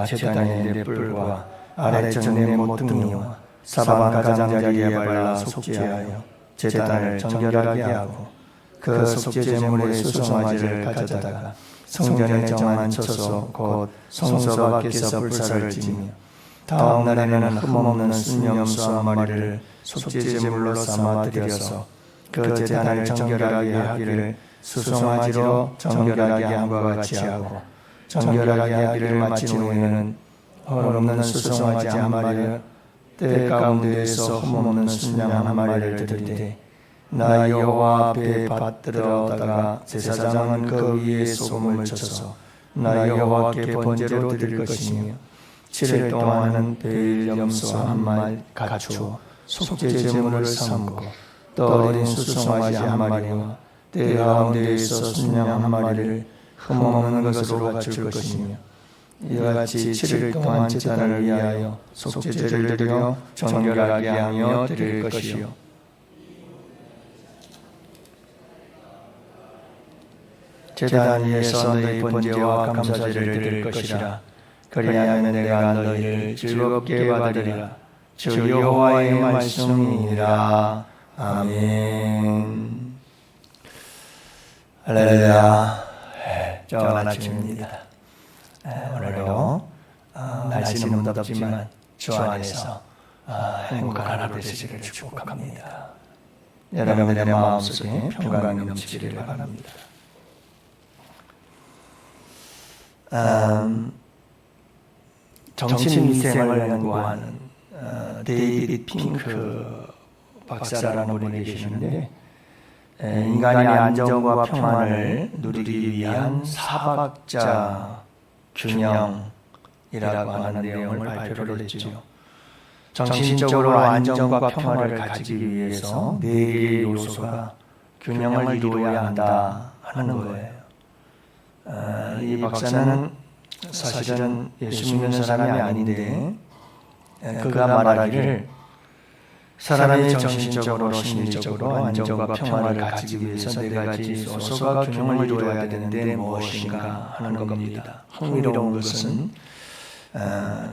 제단의 뿔과 아래 전의 모퉁이와 사방 가장자리에 발라 속죄하여 제단을 정결하게 하고 그 속죄 제물의 수송아지를 가져다가 성전에 정한 처소 곧 성소 밖에서 불사를 지며 다음 날에는 흠없는 순염소 한 마리를 속죄 제물로 삼아 드려서 그 제단을 정결하게 하기를 수송아지로 정결하게 함과 같이 하고 정결하게 하기를 마친 후에는 흠없는 수송아지 한 마리를 때 가운데에서 흠없는 순양 한 마리를 드리되 나 여호와 앞에 받들어다가 제사장은 그 위에 소금을 쳐서 나 여호와께 번제로 드릴 것이며 7일 동안은 배일 염소 한 마리 갖추어 속죄 제물을 삼고 또 어린 수송아지 한 마리와 때 가운데에서 순양 한 마리를 흠없는 것으로 갖출 것이며 이와 같이 7일 동안 제단을 위하여 속죄제를 드려 정결하게 하며 드릴 것이요 제단 위에서 너희 번제와 감사제를 드릴 것이라. 그리하면 내가 너희를 즐겁게 받으리라. 주 여호와의 말씀이니라. 아멘. 할렐루야. 좋은 아침입니다. 오늘도 날씨는 무덥지만 주 안에서 행복한 하루 되시기를 축복합니다. 여러분의 마음속에 평강이 넘치기를 바랍니다. 정신 위생을 연구하는 데이비드 핑크 박사라는 분이 계시는데 인간의 안정과 평안을 누리기 위한 사박자 균형이라고 하는 내용을 발표를 했죠. 정신적으로 안정과 평안을 가지기 위해서 4개의 요소가 균형을 이루어야 한다 하는 거예요. 이 박사는 사실은 예수 믿는 사람이 아닌데 그가 말하기를 사람이 정신적으로 심리적으로 안정과 평화를 가지기 위해서 4가지 요소가 균형을 이루어야 되는데 무엇인가 하는 겁니다. 흥미로운 것은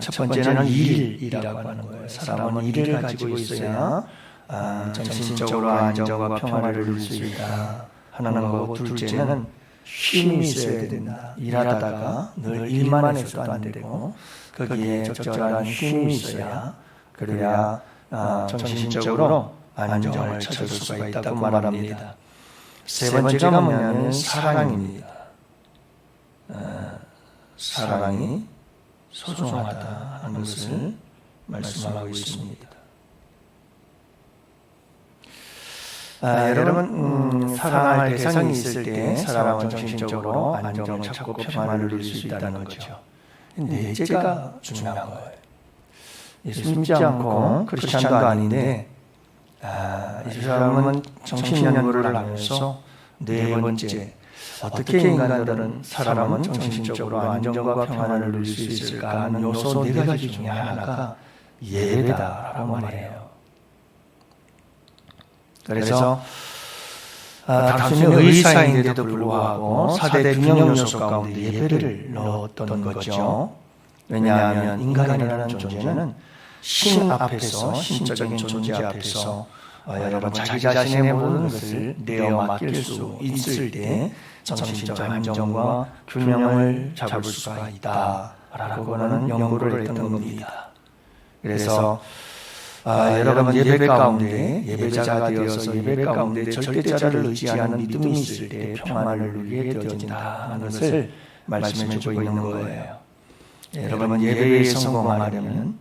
첫 번째는 일이라고 하는 거예요. 사람은 일을 가지고 있어야 정신적으로 안정과 평화를 누릴 수 있다 하는 거고, 둘째는 쉼이 있어야 된다. 일하다가 늘 일만 해서도 안 되고 거기에 적절한 쉼이 있어야 그래야 정신적으로 안정을 찾을 수가 있다고 말합니다. 세 번째가 뭐냐면 사랑입니다. 사랑이 소중하다 하는 것을 말씀하고 있습니다. 여러분, 사랑할 대상이 있을 때 사람은 정신적으로 안정을 찾고 평안을 누릴 수 있다는 거죠. 넷째가 중요한 거예요. 예수 믿지 않고 크리스찬도 아닌데 이 사람은 정신연구를 하면서 4번째, 어떻게 인간들은 사람은 정신적으로 안정과 평안을 누릴 수 있을까 하는 요소 4가지 중에 하나가 예배다라고 말해요. 그래서 단순히 의사인데도 불구하고 4대 균형 요소 가운데 예배를 넣었던 거죠. 왜냐하면 인간이라는 존재는 신 앞에서, 신적인 존재 앞에서 여러분 자기 자신의 모든 것을 내어 맡길 수 있을 때 정신적 안정과 균형을 잡을 수가 있다라고는 연구를 했던 겁니다. 그래서 여러분 예배 가운데 예배자가 되어서 예배 가운데 절대자를 의지하는 믿음이 있을 때 평안을 누리게 되어진다 하는 것을 말씀해주고 있는 거예요. 여러분 예배에 성공하려면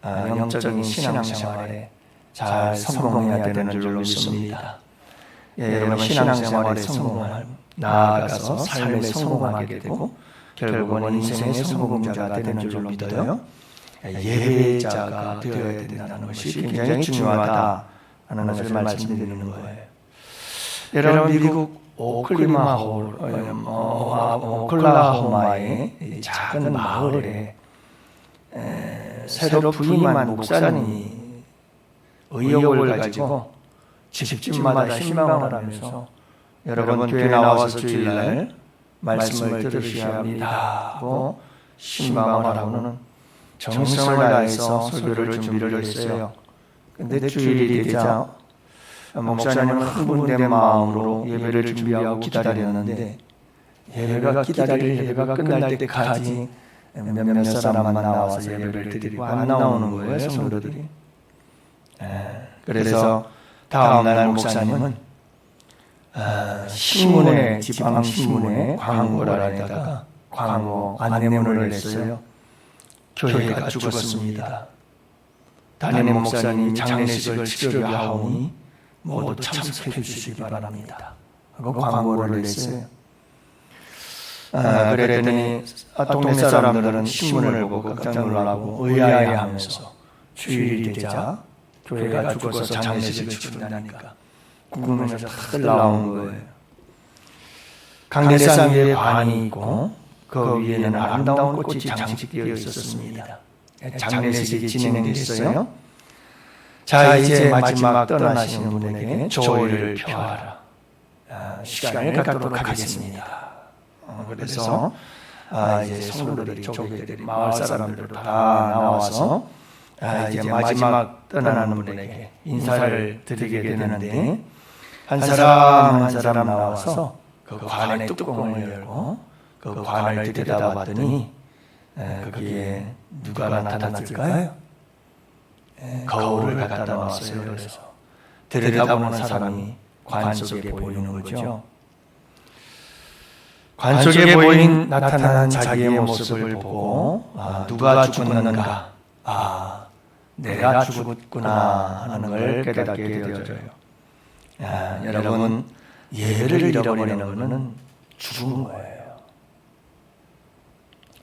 영적인 신앙생활에 잘 성공해야 되는 줄로 믿습니다. 여러분 신앙생활에 성공하면 나아가서 삶에 성공하게 되고 결국은 인생의 성공자가 되는 줄로 믿어요. 예배자가 되어야 된다는 것이 굉장히 중요하다 하는 것을 말씀드리는 거예요. 여러분 미국 오클라호마의 작은 마을에 새로 부임한 목사님이 의욕을 가지고 집집마다 신방을 하면서 여러분 교회 나와서 주일날 말씀을 들으셔야 합니다 하고 신방하라고는 정성을 다해서 설교를 준비를 했어요. 근데 주일이 되자 목사님은 흥분된 마음으로 예배를 준비하고 기다렸는데 예배가 끝날 때까지 몇몇 사람만 나와서 예배를 드리고 안 나오는 거예요, 성도들이. 그래서 다음날 목사님은 신문에, 지방 신문에 광고란에다가 광고 안내문을 냈어요. 교회가 죽었습니다. 담임 목사님이 장례식을 치르려 하오니 모두 참석해 주시기 바랍니다. 하고 광고를 냈어요. 그랬더니 동네 사람들은 신문을 보고 깜짝 놀라고 의아해하면서 주일이 되자 교회가 죽어서 장례식을 치른다니까 궁금해서 다들 나온 거예요. 강대상 위에 관이 있고 그 위에는 아름다운 꽃이 장식되어 있었습니다. 장례식이 진행됐어요. 자, 이제 마지막 떠나시는 분에게 조의를 표하라. 시간을 갖도록 하겠습니다. 그래서 이제 성도들이, 조객들이, 마을 사람들도 다 나와서 이제 마지막 떠나는 분에게 인사를 드리게 되는데 한 사람 한 사람 나와서 그 관의 뚜껑을 열고 그 관을 들여다봤더니 거기에 누가 나타났을까요? 거울을 갖다 놨어요. 그래서 들여다보는 사람이 관 속에 보이는 거죠. 관 속에 나타난 자기의 모습을 보고 누가 죽었는가, 내가 죽었구나 하는 걸 깨닫게 되어져요. 여러분, 예배를 잃어버리는 것은 죽은 거예요.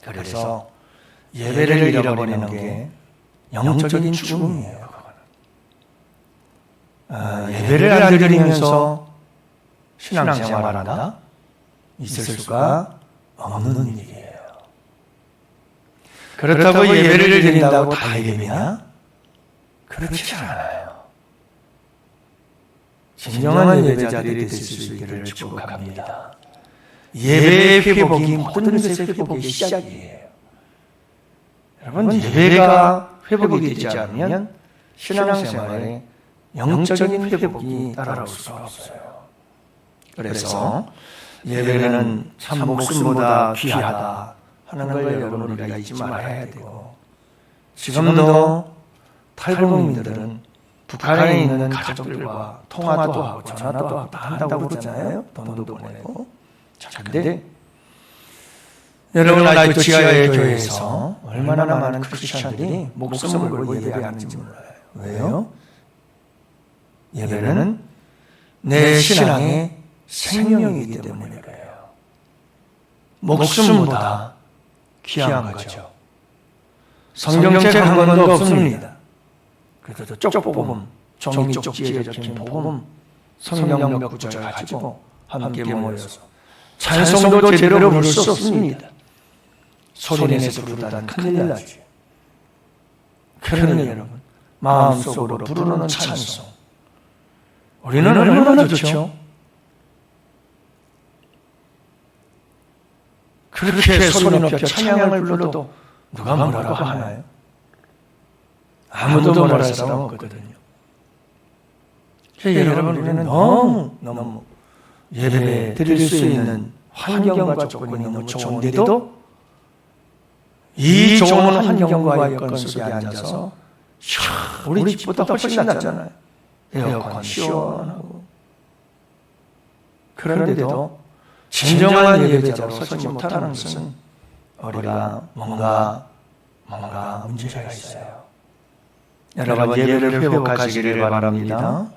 그래서 예배를 잃어버리는 게 영적인 죽음이에요. 예배를 안 드리면서 신앙생활한다? 있을 수가 없는 일이에요. 그렇다고 예배를 드린다고 다 예배냐? 그렇지 않아요. 진정한 예배자들이 될 수 있기를 축복합니다. 예배의 회복이 모든 것의 회복의 시작이에요. 여러분, 예배가 회복이 되지 않으면 신앙생활에 영적인 회복이 따라올 수가 없어요. 그래서 예배는 참 목숨보다 귀하다 하는 걸 여러분 우리가 잊지 말아야 되고, 지금도 탈북민들은 북한에 있는 가족들과 통화도 하고 전화도 하고 다 한다고 그러잖아요. 돈도 보내고. 자, 근데 여러분 아직도 지하의 교회에서 얼마나 많은 크리스찬들이 목숨을 걸고 예배하는지 몰라요. 왜요? 예배는 내 신앙의 생명이기 때문에 그래요. 목숨보다 귀한 거죠. 성경책 한 권도 없습니다. 그래도 쪽복음, 종이 쪽지에 적힌 복음, 성경 몇 구절 가지고 함께 모여서 찬송도 제대로 부를 수 없습니다. 소리내서 부르다는 큰일 나죠. 그러니 여러분, 마음속으로 부르는 찬송, 우리는 얼마나 좋죠? 그렇게 소리 높여 찬양을 불러도 누가 뭐라고 하나요? 아무도 뭐랄 사람 없거든요. 여러분, 우리는 너무 예배 드릴 수 있는 환경과 조건이 너무 좋은데도 이 좋은 환경과 여건 속에 앉아서 우리 집보다 훨씬 낫잖아요. 에어컨 시원하고. 그런데도 진정한 예배자로 서지 못하는 것은 우리가 뭔가 문제가 있어요. 여러분, 예배를 회복하시기를 바랍니다.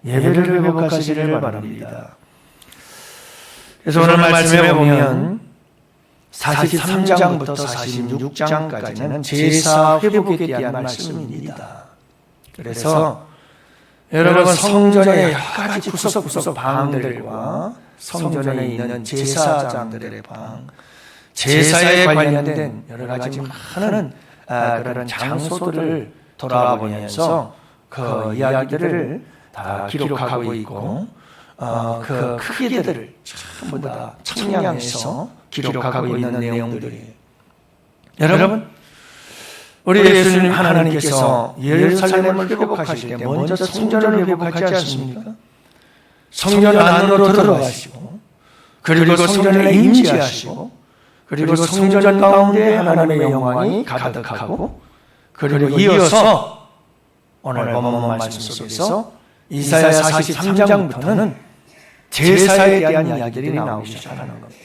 예배를 회복하시기를 바랍니다. 그래서 오늘 말씀에 보면 43장부터 46장까지는 제사 회복에 대한 말씀입니다. 그래서 여러분, 성전의 여러 가지 구석구석 방들과 성전에 있는 제사장들의 방, 제사에 관련된 여러 가지 많은 그런 장소들을 돌아보면서 그 이야기들을 다 기록하고 있고, 그 크기들을 전부 다 청량해서 기록하고 있는 내용들이에요. 여러분, 우리 예수님 하나님께서 예루살렘을 회복하실 때 먼저 성전을 회복하지 않습니까? 성전 안으로 들어가시고, 그리고 성전에 임재하시고, 그리고 성전 가운데 하나님의 영광이 가득하고, 그리고 이어서 오늘 본문 말씀 속에서 이사야 43장부터는 제사에 대한 이야기들이 나오기 시작하는 겁니다.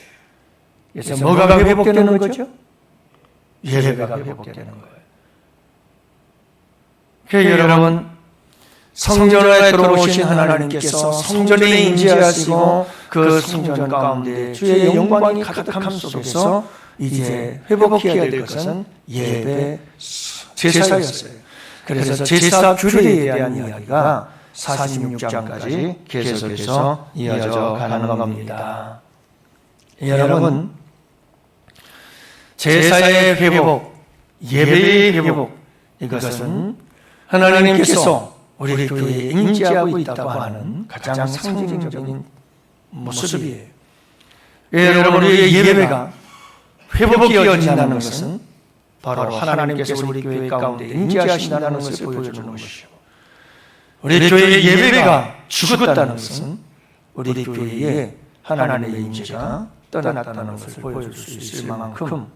그래서 뭐가 회복되는 거죠? 예배가 회복되는 거예요. 그러니까 여러분, 성전에 들어오신 하나님께서 성전에 임재하시고 그 성전 가운데 주의 영광이 가득함 속에서 이제 회복해야 될 것은 예배, 제사였어요. 그래서 제사 규례에 대한 이야기가 46장까지 계속해서 이어져 가는 겁니다. 여러분, 제사의 회복, 예배의 회복, 이것은 하나님께서 우리 교회에 임재하고 있다고 하는 가장 상징적인 모습이에요. 여러분, 우리의 예배가 회복되어진다는 것은 바로 하나님께서 우리 교회 가운데 임재하신다는 것을 보여주는 것이고, 우리 교회의 예배가 죽었다는 것은 우리 교회에 하나님의 임재가 떠났다는 것을 보여줄 수 있을 만큼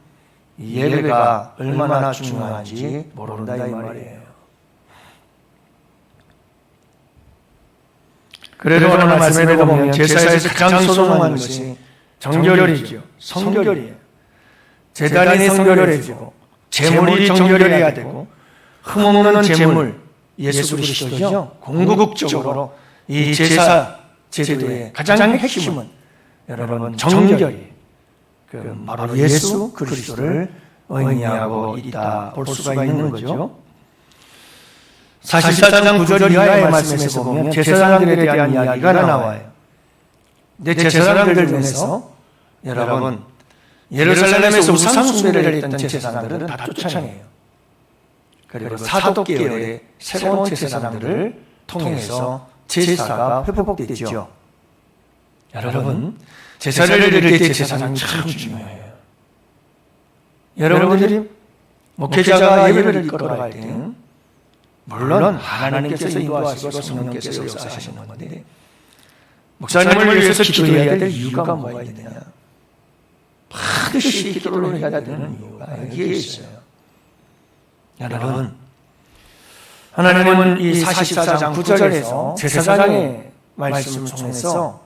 예배가 얼마나 중요한지 모른다 이 말이에요. 그래도 오늘 말씀에 보면 제사에서 가장 소중한 것이 정결이죠. 성결이에요. 제단이 성결해지고 제물이 정결해야 되고, 흠없는 제물, 예수 그리스도죠. 궁극적으로 이 제사 제도의 가장 핵심은 여러분 정결이 바로 예수 그리스도를 의미하고 있다 볼 수가 있는 거죠. 44장 9절 이하의 말씀에서 보면 제사장들에 대한 이야기가 나와요. 근데 제사장들을 위해서 여러분 예루살렘에서 우상 숭배를 했던 제사장들은 다 쫓아내요. 그리고 사독계열의 새로운 제사장들을 통해서 제사가 회복됐죠. 여러분, 제사를 드릴 때 제사장이 참 중요해요. 여러분들이 목회자가 예배를 이끌어갈 때 물론 하나님께서 인도하시고 성령께서 역사하시는 건데, 목사님을 위해서 기도해야 될 이유가 뭐가 있느냐? 반드시 기도를 해야 되는 이유가 여기에 있어요. 여러분, 하나님은 이 44장 9절에서 제사장의 말씀을 통해서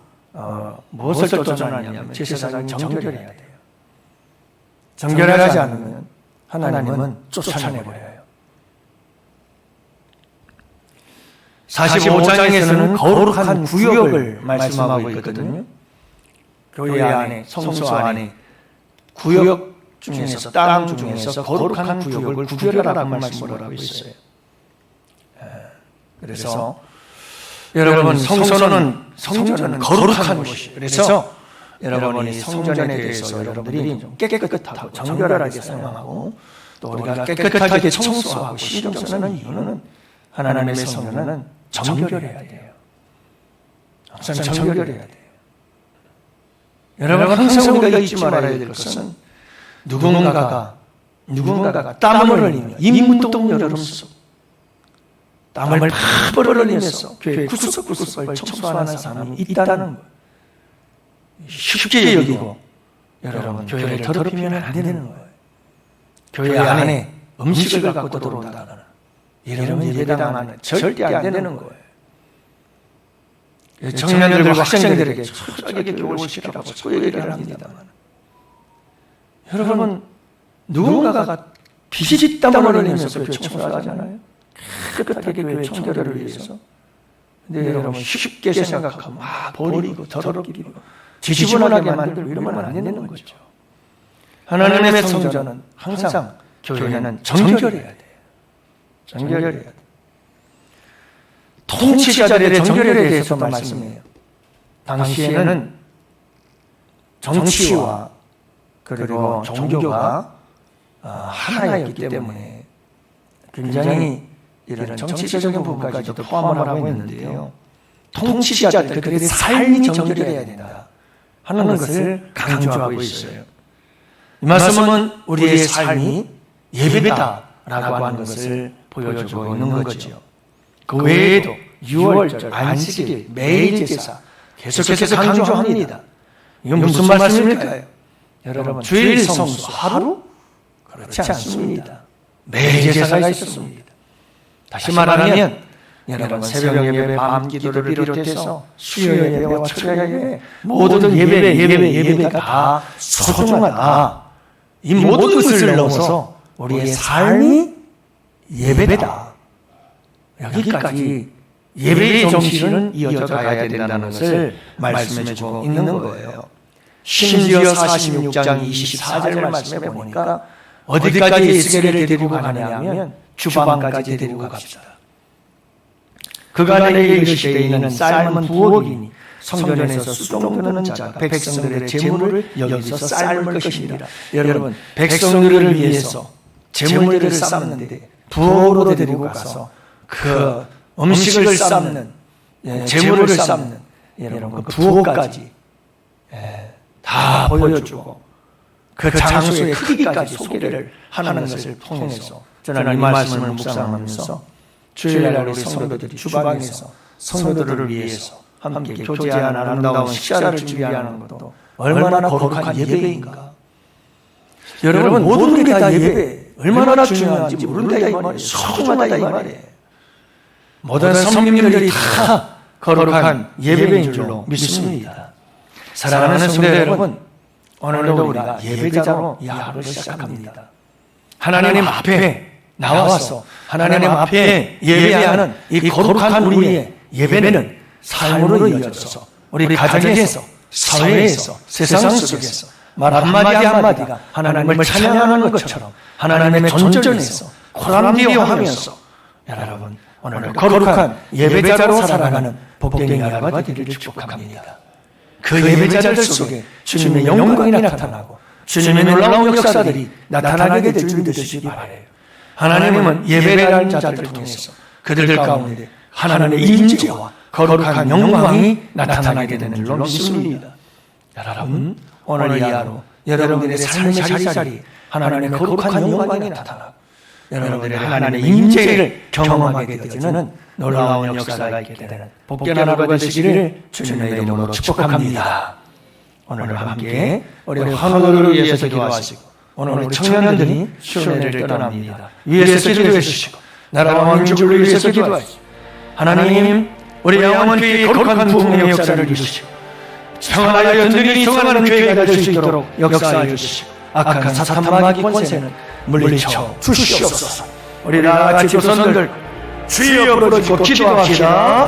무엇을 도전하냐면 제사장이 정결해야 돼요. 정결하지 않으면 하나님은 쫓아내버려요. 45장에서는 거룩한 구역을 말씀하고 있거든요. 교회 안에, 성소 안에 구역 중에서, 땅 중에서 거룩한 구역을 구별하라고 말씀을 하고 있어요. 그래서 여러분, 성전은 거룩한 곳이에요. 그래서 여러분이 성전에 대해서 여러분들이 좀 깨끗하고 정결하게 생각하고, 또 우리가 깨끗하게 청소하고 신경 쓰는 이유는 하나님의 성전은 정결해야 돼요. 항상 정결해야 돼요. 여러분, 항상 우리가 잊지 말아야 될 것은 누군가가 땀을 흘리며 인문동 여름 속 땀을 펄펄 흘리면서 교회 구석구석을 청소하는 사람이 있다는 거예요. 쉽게 여기고 여러분 교회를 더럽히면 안 되는 거예요. 교회 안에 음식을 갖고 들어온다거나 이러면 예배당하면 절대 안 되는 거예요. 청년들과 학생들에게 철저하게 교육을 시키라고 자꾸 얘기를 합니다만, 여러분 누군가가 피땀을 흘리면서 교회 청소를 하잖아요. 깨끗하게 교회 청결을 위해서. 근데 여러분 쉽게 생각하고 막 버리고 더럽히고 지저분하게 만들고 이러면 안 되는 거죠. 하나님의 성전은 항상 교회는 정결해야 돼요. 정결해야 돼요. 통치자들의 정결에 대해서 말씀해요. 당시에는 정치와 그리고 종교가 하나였기 때문에 굉장히 이런 정치적인 부분까지도 포함을 하고 있는데요. 통치자들, 그들의 삶이 정결해야 된다 하는 것을 강조하고 있어요. 이 말씀은 우리의 삶이 예배다라고 하는 것을 보여주고 있는 거지요. 그 외에도 유월절, 안식일, 매일 제사 계속해서 강조합니다. 이건 무슨 말씀일까요? 여러분, 주일 성수 하루? 그렇지 않습니다. 매일 제사가 있었습니다. 다시 말하면 여러분, 새벽 예배, 밤 기도를 비롯해서 수요 예배와 철야 예배, 모든 예배가 다 소중하다. 이 모든 것을 넘어서 우리의 삶이 예배다. 여기까지 예배의 정신은 이어져 가야 된다는 것을 말씀해 주고 있는 거예요. 심지어 46장 24절 말씀해 보니까 어디까지 에스겔을 데리고 가냐면 주방까지 데리고 갑시다. 그가 내게 이르시되 이는 삶은 부엌이니 성전에서 수종 드는 자가 백성들의 재물을 여기서 삶을 것이니라. 여러분, 백성들을 위해서 재물들을 삶는데 부엌으로 데리고 가서 그 음식을 삶는, 재물을 삶는 여러분 그 부엌까지 다 보여주고 그 장소의 크기까지 소개를 하는 것을 통해서 저는 이 말씀을 묵상하면서 주일날 우리 성도들이 주방에서 성도들을 위해서 함께 교제하는 아름다운 식사를 준비하는 것도 얼마나 거룩한 예배인가. 여러분, 모든 게 다 예배 얼마나 중요한지 모른다 이 말이에요. 소중하다 이 말이에요. 모든 성민들이 다 거룩한 예배인 줄로 믿습니다. 사랑하는 성도 여러분, 오늘도 우리가 예배자로 이 하루를 시작합니다. 하나님 앞에 나와서 하나님 앞에 예배하는 이 거룩한 우리의 예배는 삶으로 이어져서 우리 가정에서, 사회에서, 세상 속에서 말 한마디 한마디가 하나님을 찬양하는 것처럼 하나님의 존전에서 코람디오하면서 여러분 오늘 거룩한 예배자로 살아가는 복된 하루가 되기를 축복합니다. 그 예배자들 속에 주님의 영광이 나타나고 주님의 놀라운 역사들이 나타나게 될 줄 믿으시기 바라요. 하나님은 예배라는 자들을 통해서 그들 가운데 하나님의 임재와 거룩한 영광이 나타나게 되는 줄로 믿습니다. 여러분, 오늘 이 하루 여러분들의 삶의 자리자리 하나님의 거룩한 영광이 나타나고 여러분들의 하나님의 임재를 경험하게 되어지는 놀라운 역사가 있게 되는 복된 하루가 되시기를 주님의 이름으로 축복합니다. 오늘 함께 우리 환우들을 위해서 기도하시고 오늘 우리 청년들이 수련회를 떠납니다. 위에서 기도해 주시고 나라와 왕족을 위해서 기도하시고 하나님 우리 양원교회의 거룩한 부흥의 역사를 이루시고 평안하여 든든히 동안하는 교회가 될 수 있도록 역사해 주시고 악한 사탄 마귀 권세는 물리쳐 주시옵소서. 우리 나같이 조선들 주여 부르짖고 기도합시다.